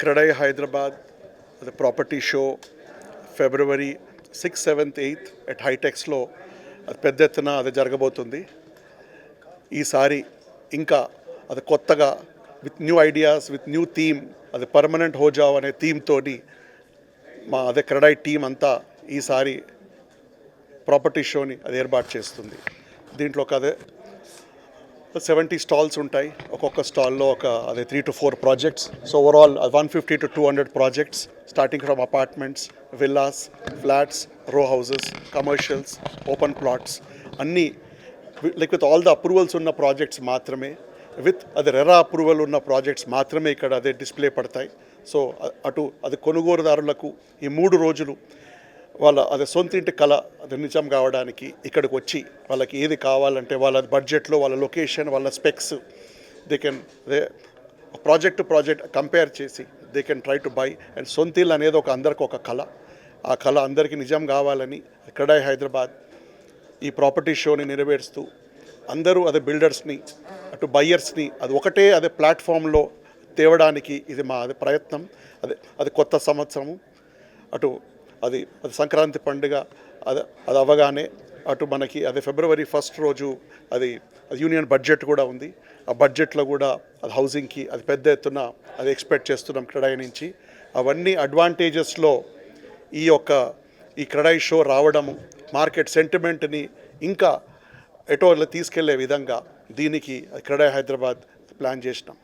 Kradai Hyderabad, the property show, February 6th, 7th, 8th at హైటెక్స్లో అది పెద్ద ఎత్తున అది జరగబోతుంది. ఈసారి ఇంకా అది కొత్తగా with new ideas with new theme, అది పర్మనెంట్ హోజావ్ అనే థీమ్తోని మా అదే క్రెడై టీం అంతా ఈసారి ప్రాపర్టీ షోని అది ఏర్పాటు చేస్తుంది. దీంట్లో ఒక అదే 70 స్టాల్స్ ఉంటాయి. ఒక్కొక్క స్టాల్లో ఒక అదే 3 to 4 projects. So overall 150 to 200 projects, starting from apartments, villas, flats, రో హౌసెస్, కమర్షియల్స్, ఓపెన్ ప్లాట్స్, అన్నీ విత్ ఆల్ ద అప్రూవల్స్ ఉన్న ప్రాజెక్ట్స్ మాత్రమే, విత్ అది రెరా అప్రూవల్ ఉన్న ప్రాజెక్ట్స్ మాత్రమే ఇక్కడ అదే డిస్ప్లే పడతాయి. సో అటు అది కొనుగోలుదారులకు ఈ 3 రోజులు వాళ్ళ అది సొంత ఇంటి కళ అది నిజం కావడానికి ఇక్కడికి వచ్చి వాళ్ళకి ఏది కావాలంటే వాళ్ళ బడ్జెట్లో, వాళ్ళ లొకేషన్, వాళ్ళ specs they can project compare చేసి they can try to buy. And సొంత ఇల్లు అనేది అందరికి ఒక కళ. ఆ కళ అందరికీ నిజం కావాలని క్రెడై హైదరాబాద్ ఈ ప్రాపర్టీ షోని నెరవేరుస్తూ అందరూ అదే బిల్డర్స్ని అటు బయ్యర్స్ని అది ఒకటే అదే ప్లాట్ఫామ్లో తేవడానికి ఇది మా అది ప్రయత్నం. అది కొత్త సంవత్సరము, అటు అది సంక్రాంతి పండుగ అది అవ్వగానే అటు మనకి అదే February 1st రోజు అది యూనియన్ బడ్జెట్ కూడా ఉంది. ఆ బడ్జెట్లో కూడా అది హౌసింగ్కి అది పెద్ద ఎత్తున అది ఎక్స్పెక్ట్ చేస్తున్నాం క్రెడై నుంచి. అవన్నీ అడ్వాంటేజెస్లో ఈ క్రెడై షో రావడము మార్కెట్ సెంటిమెంట్ని ఇంకా ఎటో తీసుకెళ్లే విధంగా దీనికి క్రెడై హైదరాబాద్ ప్లాన్ చేసినాం.